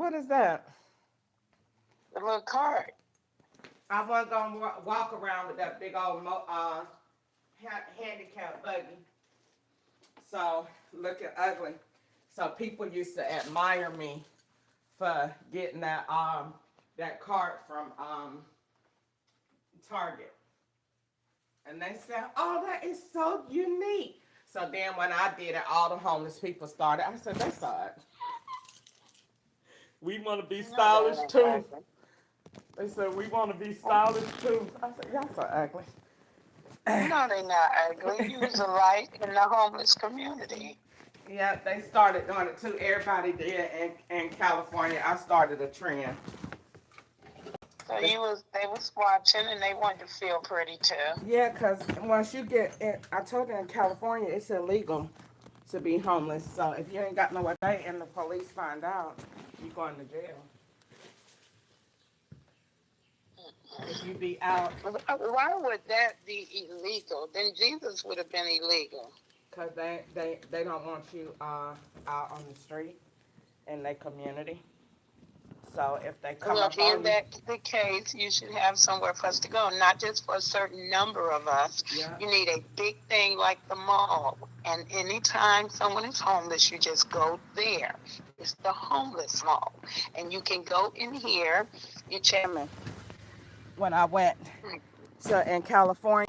What is that? The little cart. I wasn't gonna walk around with that big old handicap buggy. So looking ugly. So people used to admire me for getting that cart from Target. And they said, "Oh, that is so unique." So then when I did it, all the homeless people started. I said, "They saw it. We want to be No, they stylish ain't too." ugly. They said, "We want to be stylish too." I said, "Y'all so ugly." No, they not ugly. You was a light in the homeless community. Yeah, they started doing it too. Everybody did in California. I started a trend. So they was watching and they wanted to feel pretty too. Yeah, because once you get it, I told you in California, it's illegal to be homeless. So if you ain't got nowhere to stay and the police find out, you going to jail. If you be out, Why would that be illegal? Then Jesus would have been illegal. because they don't want you out on the street in their community. So if they come Well, up being on you, that the case, you should have somewhere for us to go, not just for a certain number of us. yeah. You need a big thing like the mall. And anytime someone is homeless, you just go there. It's the homeless mall. And you can go in here, you check. When I went to in California,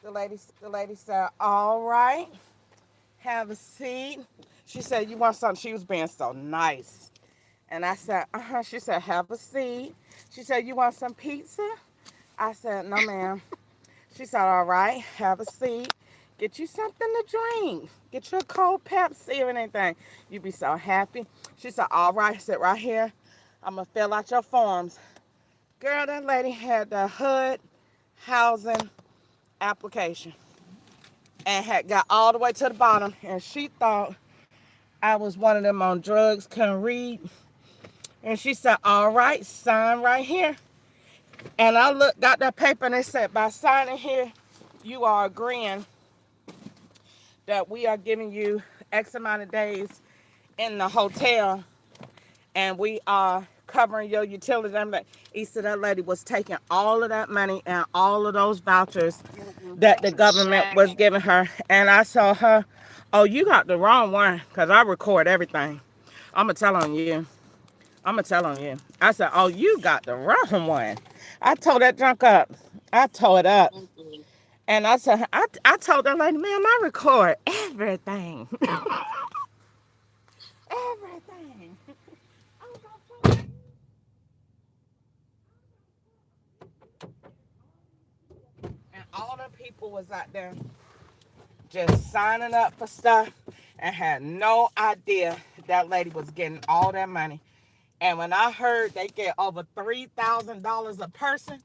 the lady said, "All right, have a seat." She said, "You want something?" She was being so nice. And I said, "Uh-huh." She said, "Have a seat." She said, "You want some pizza?" I said, "No, ma'am." She said, "All right, have a seat. Get you something to drink. Get you a cold Pepsi or anything. You'd be so happy." She said, "All right." Sit right here. I'm going to fill out your forms. Girl, that lady had the HUD housing application and had got all the way to the bottom. And she thought I was one of them on drugs, couldn't read. And she said, "All right, sign right here." And I got that paper and it said, "By signing here, you are agreeing that we are giving you X amount of days in the hotel and we are covering your utilities." I'm like, Issa, that lady was taking all of that money and all of those vouchers that the That's a government was shame. giving her. And I told her, "Oh, you got the wrong one," because I record everything. I'm going to tell on you. I'm going to tell on you. I said, "Oh, you got the wrong one." I tore that junk up. I tore it up. Mm-mm. And I said, I told that lady, "Ma'am, I record everything." Everything. And all the people was out there just signing up for stuff and had no idea that lady was getting all that money. And when I heard they get over $3,000 a person,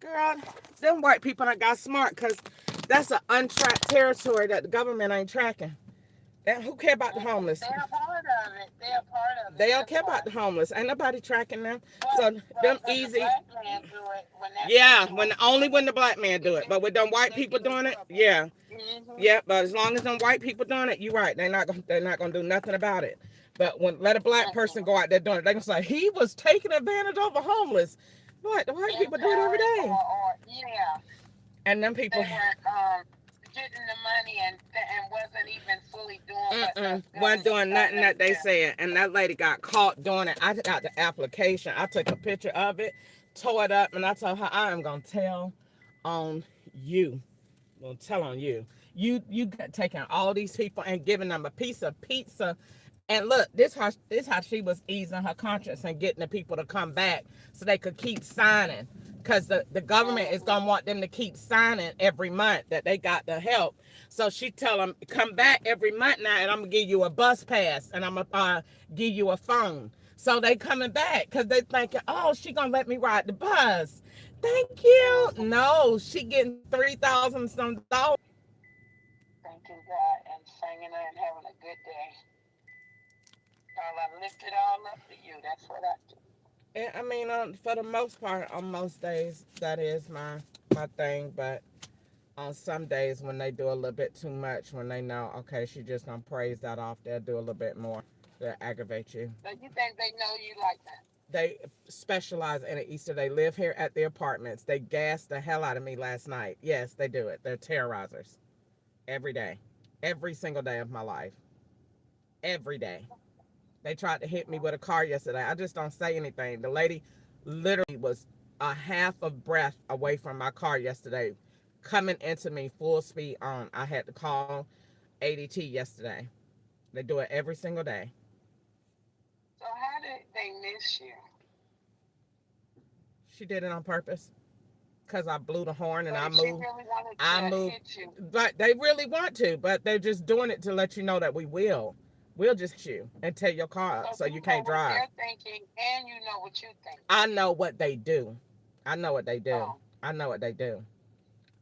girl, them white people done got smart because that's an untracked territory that the government ain't tracking. And who care about the homeless? They're a part of it. They're a part of it. They don't That's care about why. the homeless. Ain't nobody tracking them. But So but them when the easy. black man do it, when that Yeah, when situation, only when the black man do it. But with them white they people get in doing it, trouble. yeah. Mm-hmm. Yeah, but as long as them white people doing it, you're right. They're not gonna do nothing about it. But when let a black person Mm-mm. go out there doing it, they gonna say he was taking advantage of the homeless. What the white people do it every Empowering day. or yeah, And them they people were getting the money and wasn't even fully doing what the wasn't government doing told nothing them that to they do. said. And that lady got caught doing it. I got the application. I took a picture of it, tore it up, and I told her I am gonna tell on you. Gonna tell on you. You got taking all these people and giving them a piece of pizza. And look, this how she was easing her conscience and getting the people to come back so they could keep signing. Cause the government is Mm-hmm. gonna want them to keep signing every month that they got the help. So she tell them come back every month now, and I'm gonna give you a bus pass, and I'm gonna give you a phone. So they coming back because they thinking, "Oh, she gonna let me ride the bus." Thank you. Mm-hmm. No, she getting 3,000 some dollars. Thanking God and singing and having a good day. While I lift it all up to you. That's what I do. And I mean, for the most part, on most days, that is my thing. But on some days when they do a little bit too much, when they know, okay, she just gonna praise that off, they'll do a little bit more. that aggravate you. So you think they know you like that? They specialize in it, Easter. They live here at the apartments. They gassed the hell out of me last night. Yes, they do it. They're terrorizers every day, every single day of my life, every day. They tried to hit me with a car yesterday. I just don't say anything. The lady literally was a half of breath away from my car yesterday, coming into me full speed on. I had to call ADT yesterday. They do it every single day. So how did they miss you? She did it on purpose because I blew the horn and But I if she moved. really wanted I to moved, hit you, but they really want to, but they're just doing it to let you know that we will. We'll just hit you and tear your car up so so you you know can't what drive. they're thinking and you know what you're thinking. I know what they do. I know what they do. Oh, I know what they do.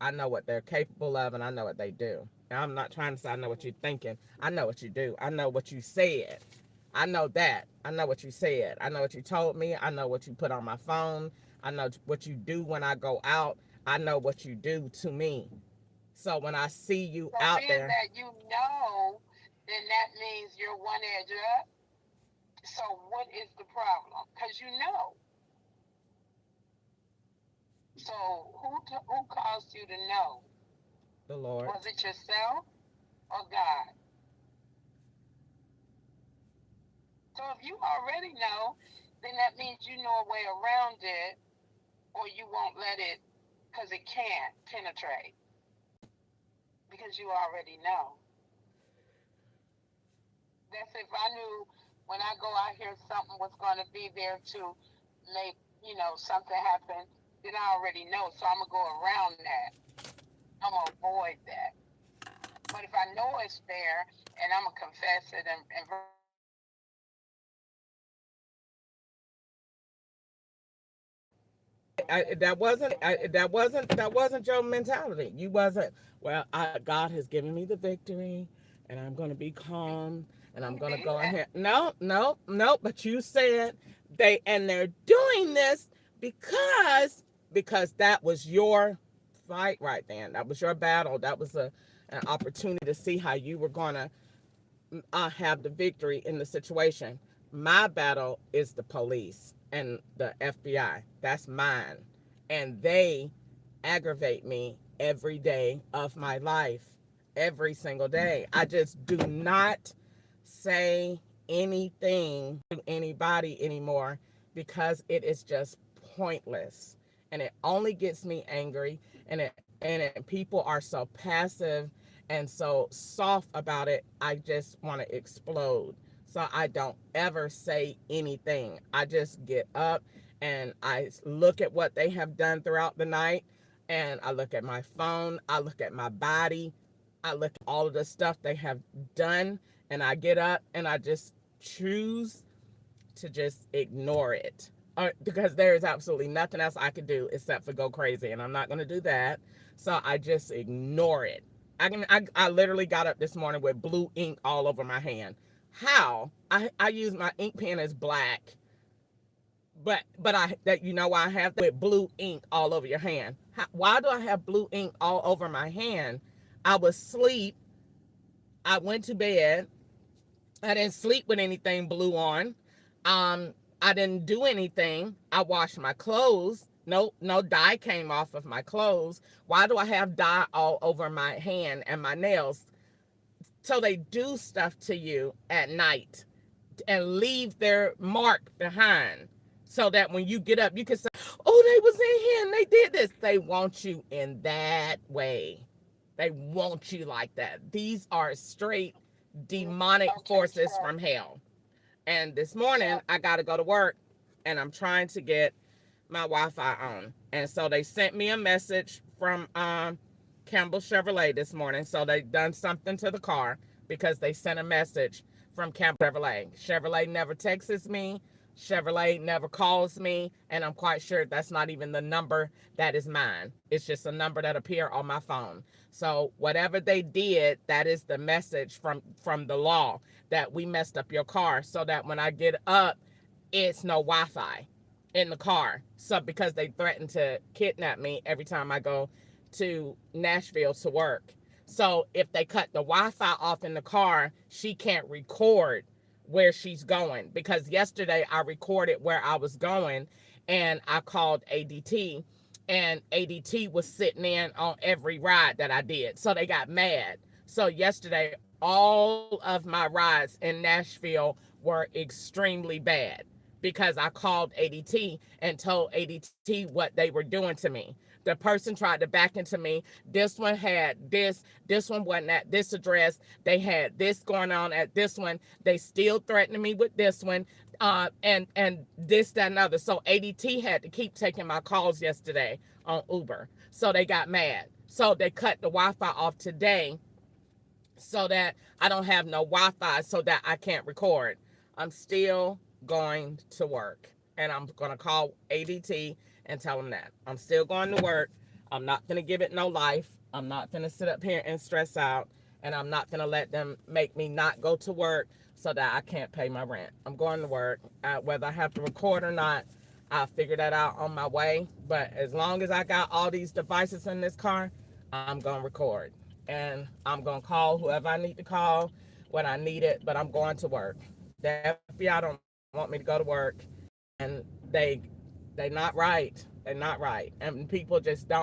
I know what they're capable of, and I know what they do. And I'm not trying to say I know what you're thinking. I know what you do. I know what you said. I know that. I know what you said. I know what you told me. I know what you put on my phone. I know what you do when I go out. I know what you do to me. So when I see you so out being there, that you know, then that means you're one edge up. So what is the problem? Because you know. So who caused you to know? the Lord, Was it yourself or God? So if you already know, then that means you know a way around it, or you won't let it, because it can't penetrate, because you already know. That's if I knew when I go out here something was going to be there to make, something happen, then I already know. So I'm going to go around that. I'm going to avoid that. But if I know it's there and I'm going to confess it and verbalize it, then I know it's not going to happen. that wasn't your mentality. You wasn't. Well, God has given me the victory, and I'm going to be calm, and I'm You going to go did. ahead. No, no, no. But you said they're doing this because that was your fight right then. That was your battle. That was an opportunity to see how you were going to have the victory in the situation. My battle is the police and the FBI. That's mine. And they aggravate me every day of my life, every single day. I just do not say anything to anybody anymore because it is just pointless. And it only gets me angry, and people are so passive and so soft about it. I just want to explode. So I don't ever say anything. I just get up and I look at what they have done throughout the night, and I look at my phone, I look at my body, I look at all of the stuff they have done, and I get up and I just choose to just ignore it. Because there is absolutely nothing else I could do except for go crazy, and I'm not going to do that. So I just ignore it. I literally got up this morning with blue ink all over my hand. How? I use my ink pen as black, but I that you know why I have that with blue ink all over your hand. Why do I have blue ink all over my hand? I was asleep. I went to bed. I didn't sleep with anything blue on. I didn't do anything. I washed my clothes. No dye came off of my clothes. Why do I have dye all over my hand and my nails? So they do stuff to you at night and leave their mark behind. So that when you get up, you can say, "Oh, they was in here and they did this." They want you in that way. They want you like that. These are straight demonic Okay, forces from hell. And this morning, so I got to go to work, and I'm trying to get my Wi-Fi on. And so they sent me a message from Campbell Chevrolet this morning. So they done something to the car because they sent a message from Campbell Chevrolet. Chevrolet never texts me. Chevrolet never calls me, and I'm quite sure that's not even the number that is mine. It's just a number that appear on my phone. So whatever they did, that is the message from the law that we messed up your car, so that when I get up, it's no Wi-Fi in the car. So because they threaten to kidnap me every time I go to Nashville to work. So if they cut the Wi-Fi off in the car, she can't record where she's going, because yesterday I recorded where I was going and I called ADT, and ADT was sitting in on every ride that I did. So they got mad. So yesterday, all of my rides in Nashville were extremely bad because I called ADT and told ADT what they were doing to me. The person tried to back into me. This one had this one wasn't at this address. They had this going on at this one. They still threatening me with this one. And this, that, and other. So ADT had to keep taking my calls yesterday on Uber. So they got mad. So they cut the Wi-Fi off today so that I don't have no Wi-Fi so that I can't record. I'm still going to work, and I'm going to call ADT and tell them that I'm still going to work. I'm not going to give it no life. I'm not going to sit up here and stress out, and I'm not going to let them make me not go to work so that I can't pay my rent. I'm going to work. Whether I have to record or not, I'll figure that out on my way. But as long as I got all these devices in this car, I'm going to record. And I'm going to call whoever I need to call when I need it, but I'm going to work. The FBI don't want me to go to work, and they not right. They're not right. And people just don't